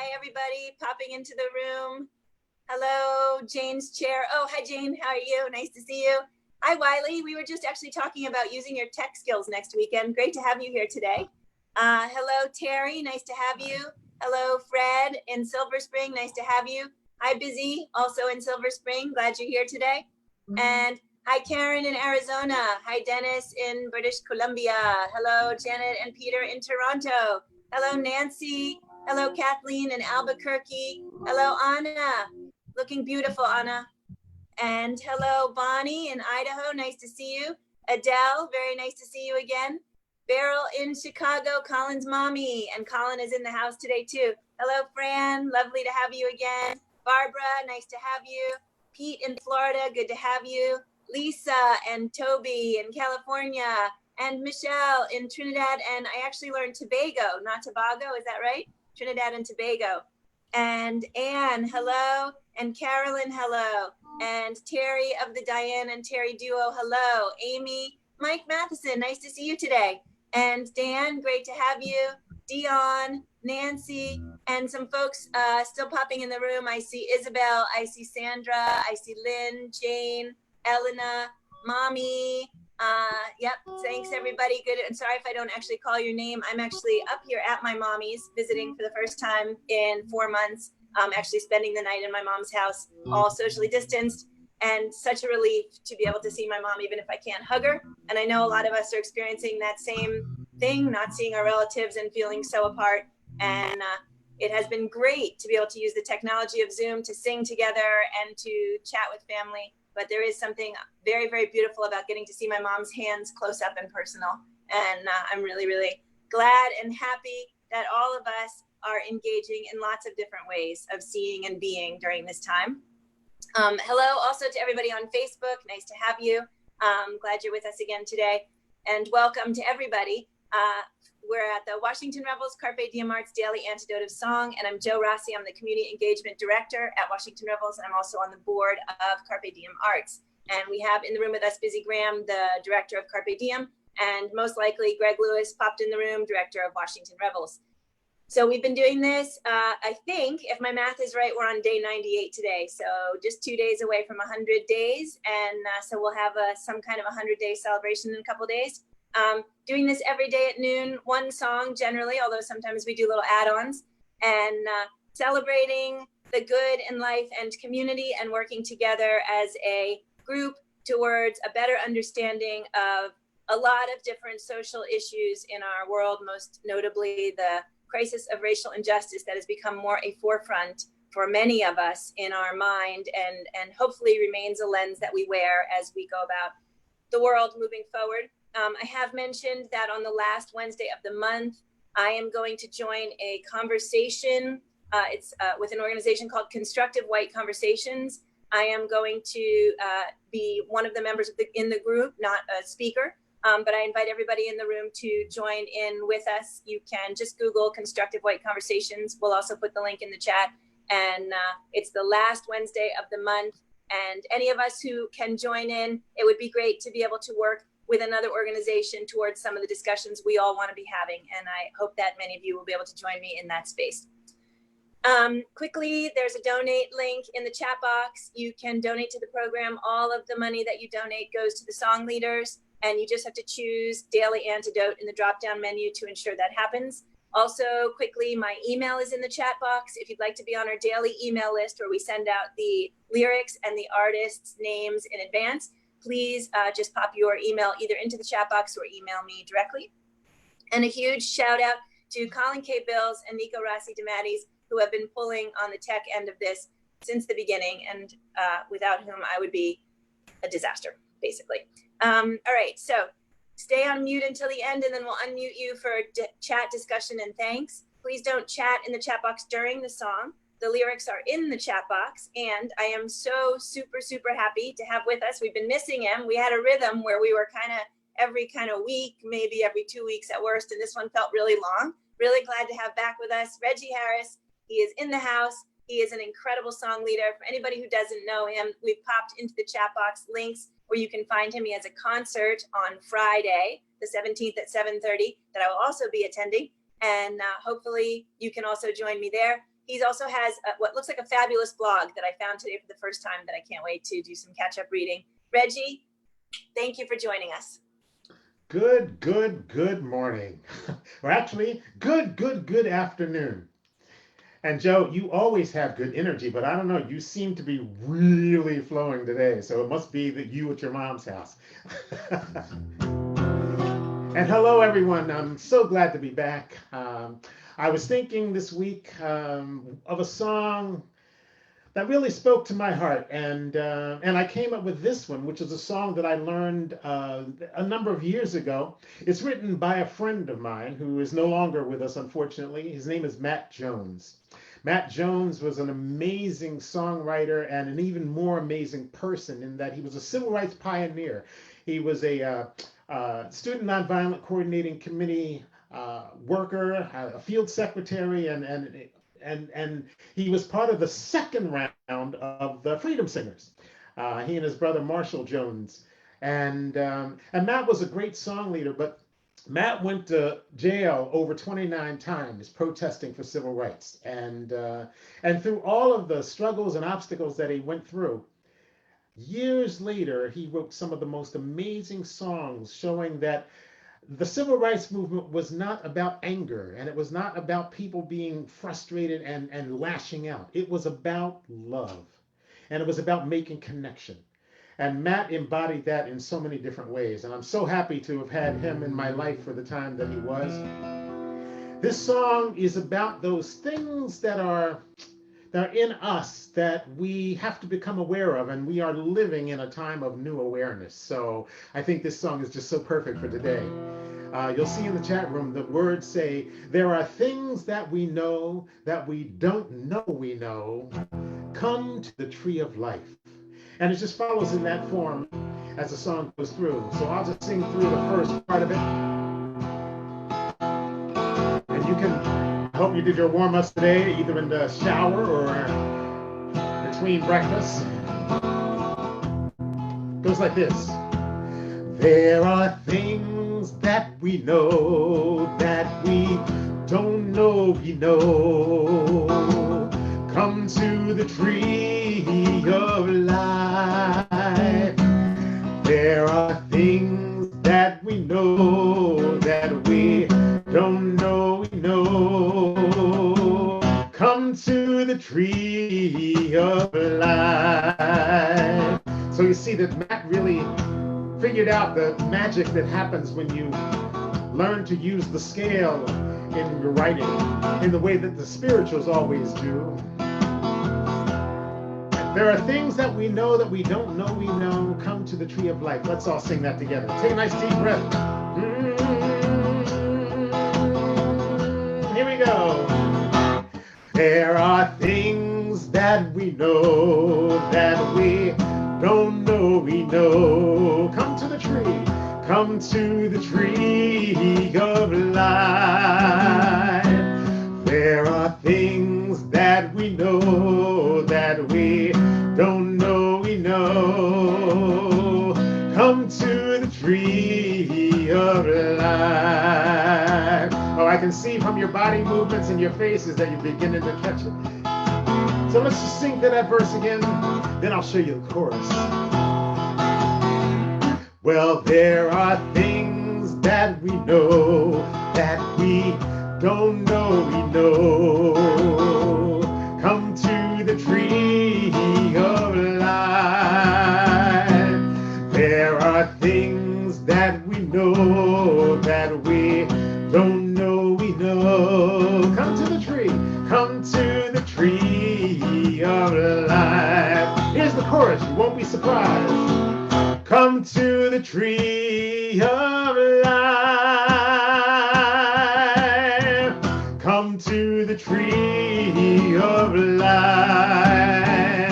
Hi, everybody popping into the room. Hello, Jane's chair. Oh, hi, Jane. How are you? Nice to see you. Hi, Wiley. We were just actually talking about using your tech skills next weekend. Great to have you here today. Hello, Terry. Nice to have you. Hello, Fred in Silver Spring. Nice to have you. Hi, Busy, also in Silver Spring. Glad you're here today. And hi, Karen in Arizona. Hi, Dennis in British Columbia. Hello, Janet and Peter in Toronto. Hello, Nancy. Hello, Kathleen in Albuquerque. Hello, Anna. Looking beautiful, Anna. And hello, Bonnie in Idaho. Nice to see you. Adele, very nice to see you again. Beryl in Chicago, Colin's mommy. And Colin is in the house today, too. Hello, Fran. Lovely to have you again. Barbara, nice to have you. Pete in Florida, good to have you. Lisa and Toby in California. And Michelle in Trinidad. And I actually learned Tobago, not Tobago. Is that right? Trinidad and Tobago. And Anne, hello. And Carolyn, hello. And Terry of the Diane and Terry duo, hello. Amy, Mike Matheson, nice to see you today. And Dan, great to have you. Dion, Nancy, and some folks still popping in the room. I see Isabel, I see Sandra, I see Lynn, Jane, Elena, Mommy. Yep, thanks everybody. Good. And sorry if I don't actually call your name. I'm actually up here at my mommy's visiting for the first time in 4 months. Actually spending the night in my mom's house, all socially distanced, and such a relief to be able to see my mom even if I can't hug her. And I know a lot of us are experiencing that same thing, not seeing our relatives and feeling so apart. And it has been great to be able to use the technology of Zoom to sing together and to chat with family. But there is something very, very beautiful about getting to see my mom's hands close up and personal. And I'm really, really glad and happy that all of us are engaging in lots of different ways of seeing and being during this time. Hello also to everybody on Facebook. Nice to have you. Glad you're with us again today. And welcome to everybody. We're at the Washington Rebels Carpe Diem Arts Daily Antidote of Song, and I'm Jo Rossi. I'm the Community Engagement Director at Washington Rebels, and I'm also on the board of Carpe Diem Arts. And we have in the room with us Busy Graham, the Director of Carpe Diem, and most likely Greg Lewis popped in the room, Director of Washington Rebels. So we've been doing this, I think, if my math is right, we're on day 98 today. So just 2 days away from 100 days. And so we'll have some kind of 100-day celebration in a couple days. Doing this every day at noon, one song generally, although sometimes we do little add-ons. And celebrating the good in life and community and working together as a group towards a better understanding of a lot of different social issues in our world, most notably the crisis of racial injustice that has become more a forefront for many of us in our mind and hopefully remains a lens that we wear as we go about the world moving forward. I have mentioned that on the last Wednesday of the month, I am going to join a conversation. It's with an organization called Constructive White Conversations. I am going to be one of the members of in the group, not a speaker. But I invite everybody in the room to join in with us. You can just Google Constructive White Conversations. We'll also put the link in the chat. And it's the last Wednesday of the month. And any of us who can join in, it would be great to be able to work with another organization towards some of the discussions we all want to be having. And I hope that many of you will be able to join me in that space. Quickly, there's a donate link in the chat box. You can donate to the program. All of the money that you donate goes to the song leaders. And you just have to choose Daily Antidote in the drop-down menu to ensure that happens. Also, quickly, my email is in the chat box. If you'd like to be on our daily email list where we send out the lyrics and the artists' names in advance, please just pop your email either into the chat box or email me directly. And a huge shout out to Colin K. Bills and Nico Rossi DeMattis, who have been pulling on the tech end of this since the beginning, and without whom I would be a disaster, basically. All right, so stay on mute until the end, and then we'll unmute you for chat, discussion, and thanks. Please don't chat in the chat box during the song. The lyrics are in the chat box, and I am so super, super happy to have with us. We've been missing him. We had a rhythm where we were kind of every kind of week, maybe every 2 weeks at worst, and this one felt really long. Really glad to have back with us Reggie Harris. He is in the house. He is an incredible song leader. For anybody who doesn't know him, we've popped into the chat box links where you can find him. He has a concert on Friday, the 17th at 7:30 that I will also be attending. And hopefully you can also join me there. He also has what looks like a fabulous blog that I found today for the first time that I can't wait to do some catch-up reading. Reggie, thank you for joining us. Good morning. Or actually, good afternoon. And Joe, you always have good energy, but I don't know, you seem to be really flowing today. So it must be that you at your mom's house. And hello, everyone. I'm so glad to be back. I was thinking this week of a song that really spoke to my heart, and I came up with this one, which is a song that I learned a number of years ago. It's written by a friend of mine who is no longer with us, unfortunately. His name is Matt Jones. Matt Jones was an amazing songwriter and an even more amazing person in that he was a civil rights pioneer. He was a Student Nonviolent Coordinating Committee worker, a field secretary, and he was part of the second round of the Freedom Singers. He and his brother Marshall Jones, and Matt was a great song leader, but Matt went to jail over 29 times protesting for civil rights, and through all of the struggles and obstacles that he went through, years later he wrote some of the most amazing songs showing that the civil rights movement was not about anger, and it was not about people being frustrated and lashing out. It was about love, and it was about making connection. And Matt embodied that in so many different ways. And I'm so happy to have had him in my life for the time that he was. This song is about those things that are in us that we have to become aware of, and we are living in a time of new awareness. So I think this song is just so perfect for today. You'll see in the chat room the words say, there are things that we know that we don't know we know. Come to the tree of life. And it just follows in that form as the song goes through. So I'll just sing through the first part of it. And you can, I hope you did your warm-ups today, either in the shower or between breakfast. It goes like this. There are things that we know that we don't know we know. Come to the tree of life. There are things that we know that we don't know we know. Come to the tree of life. So you see that Matt really figured out the magic that happens when you learn to use the scale in your writing in the way that the spirituals always do. There are things that we know that we don't know we know. Come to the tree of life. Let's all sing that together. Take a nice deep breath. Here we go. There are things that we know that we don't know we know. Come to the tree. Come to the tree of life. There are things that we know that we don't know we know. Come to the tree of life. Oh, I can see from your body movements and your faces that you're beginning to catch it. So let's just sing to that verse again, then I'll show you the chorus. Well, there are things that we know that we don't know we know. Come to the tree of life. There are things that we know that we don't know we know. Come to the tree. Come to the tree of life. Here's the chorus. You won't be surprised. Come to the tree of life. Come to the tree of life.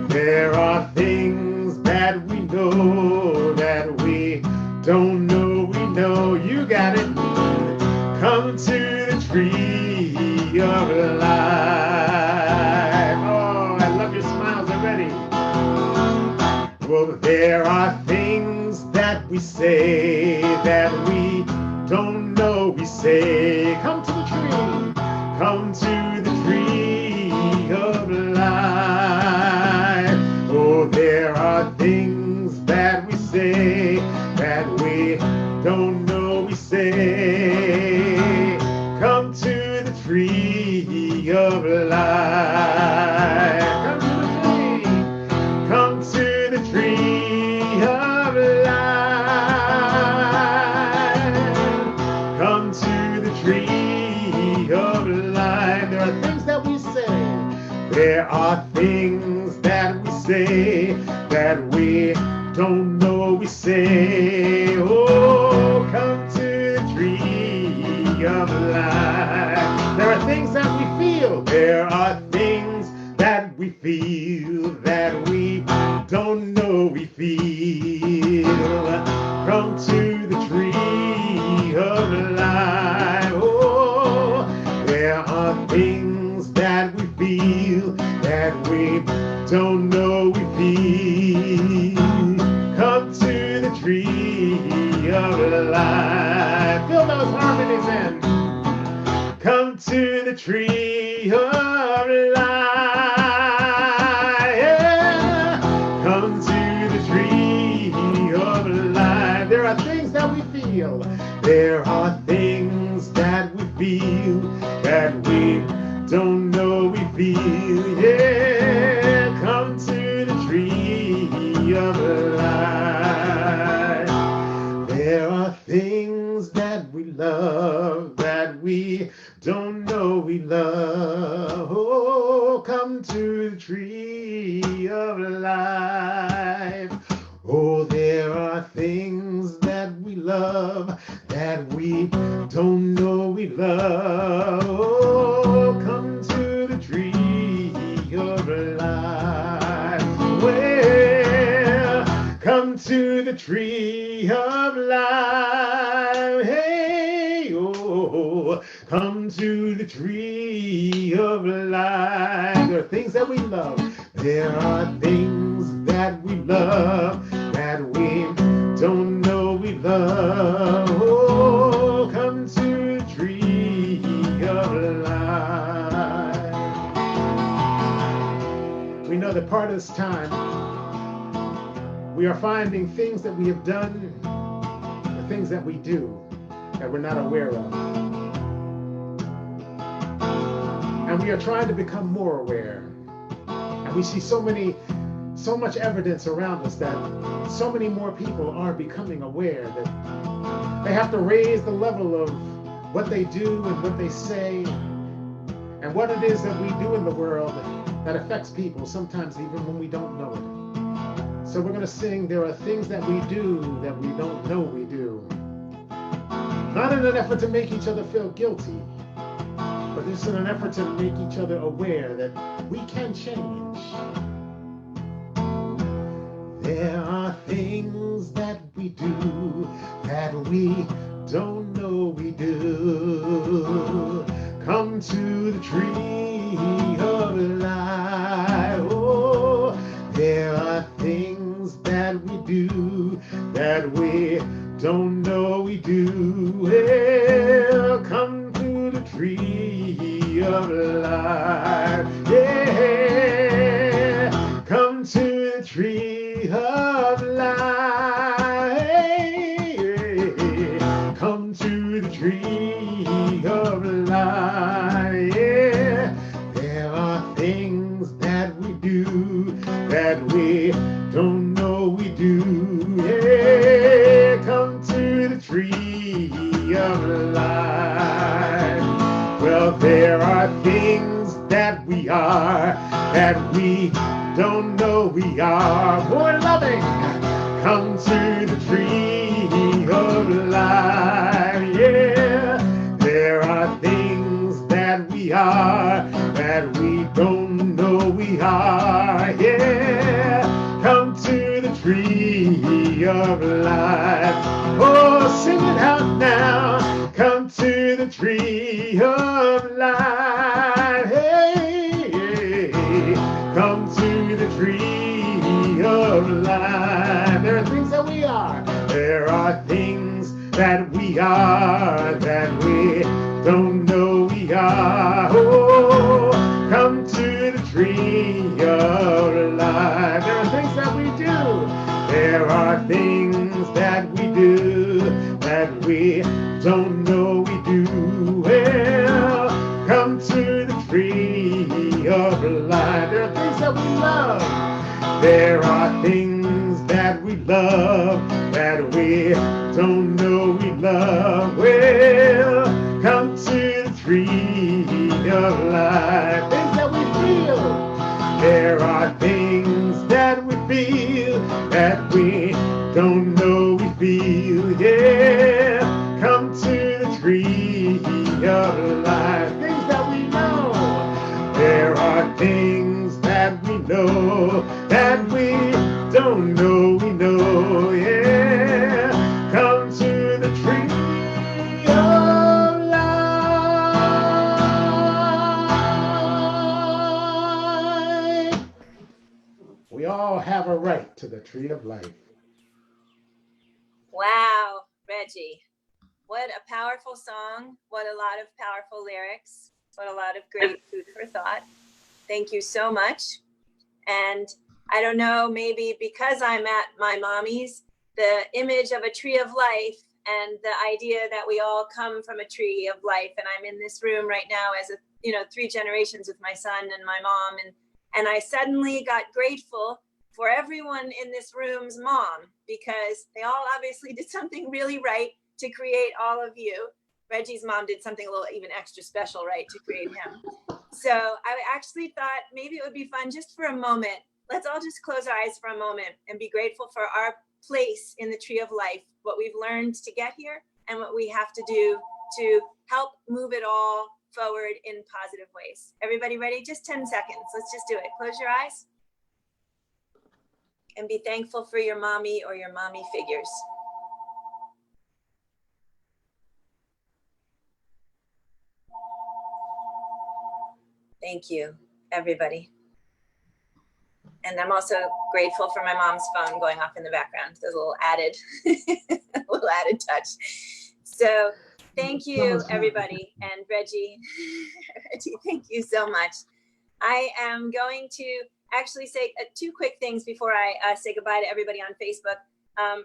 There are things that we know that we don't know we know. You got it. Come to the tree of life. Oh, I love your smiles already. Well, there are things that we say that we don't know we say. Come to the tree. Come to the tree of life. Come to the tree of life. Come to the tree of life. There are things that we say. There are things that we say that we don't know we say. Oh, come to the tree of life. There are things that we feel. There are things that we feel that we don't know we feel. Come to the tree of life. Oh, there are things that we feel that we don't know we feel. Come to the tree of life. Feel those harmonies in. Come to the tree of life. Yeah. Come to the tree of life. There are things that we feel. There are things that we feel that we don't know we feel. Yeah. Come to the tree of life. There are things that we love that we don't know we love. Oh, come to the tree of life. Oh, there are things that we love that we don't know we love. Oh, come to the tree of life. Well, come to the tree of life. Hey, oh, come to the tree of life. There are things that we love. There are things that we love that we don't know we love. Oh, come to the tree of life. We know that part of this time we are finding things that we have done, the things that we do that we're not aware of. And we are trying to become more aware. And we see so much evidence around us that so many more people are becoming aware that they have to raise the level of what they do and what they say and what it is that we do in the world that affects people, sometimes even when we don't know it. So we're going to sing, there are things that we do that we don't know we do. Not in an effort to make each other feel guilty, but just in an effort to make each other aware that we can change. There are things that we do that we don't know we do. Come to the tree of life. Oh, there are things that we do that we don't know we do. Well, come to the tree of life. Yeah, come to the tree of life. Come to the tree of life. Yeah, there are things that we do that we don't know we do. Yeah, come to the tree of life. Well, there are things that we are that we don't know we are. More loving, come to the tree of life. Yeah, there are things that we are that we don't know we are. Yeah, come to the tree of life. Oh, sing it out now. Come to the tree of life. Hey, come to the tree of life. There are things that we are. There are things that we are that we don't know we are. Oh, of life. There are things that we love. There are things that we love that we don't know we love. Well, come to the tree of life. Things that we feel. There are things that we feel that we don't know we feel. Yeah, come to the tree of life. Things that we know. There are things that we know that we don't know we know. Yeah, come to the tree of life. We all have a right to the tree of life. Wow, Reggie, what a powerful song. What a lot of powerful lyrics. What a lot of great food for thought. Thank you so much. And I don't know, maybe because I'm at my mommy's, the image of a tree of life and the idea that we all come from a tree of life. And I'm in this room right now as 3 generations with my son and my mom. And I suddenly got grateful for everyone in this room's mom, because they all obviously did something really right to create all of you. Reggie's mom did something a little even extra special, right, to create him. So I actually thought maybe it would be fun just for a moment. Let's all just close our eyes for a moment and be grateful for our place in the tree of life, what we've learned to get here and what we have to do to help move it all forward in positive ways. Everybody ready? Just 10 seconds. Let's just do it. Close your eyes and be thankful for your mommy or your mommy figures. Thank you, everybody. And I'm also grateful for my mom's phone going off in the background. There's a little added, touch. So thank you, everybody. And Reggie, thank you so much. I am going to actually say 2 quick things before I say goodbye to everybody on Facebook.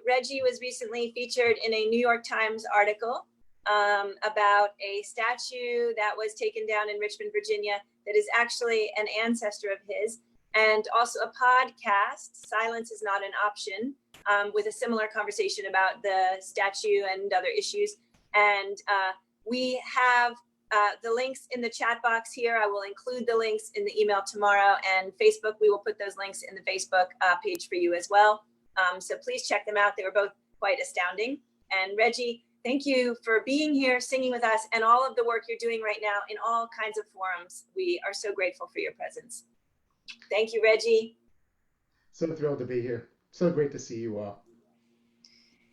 Reggie was recently featured in a New York Times article about a statue that was taken down in Richmond, Virginia, that is actually an ancestor of his, and also a podcast, Silence is Not an Option, with a similar conversation about the statue and other issues. And we have the links in the chat box here. I will include the links in the email tomorrow, and Facebook, we will put those links in the Facebook page for you as well. So please check them out. They were both quite astounding. And Reggie, thank you for being here, singing with us, and all of the work you're doing right now in all kinds of forums. We are so grateful for your presence. Thank you, Reggie. So thrilled to be here. So great to see you all.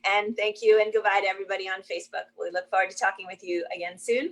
And thank you, and goodbye to everybody on Facebook. We look forward to talking with you again soon.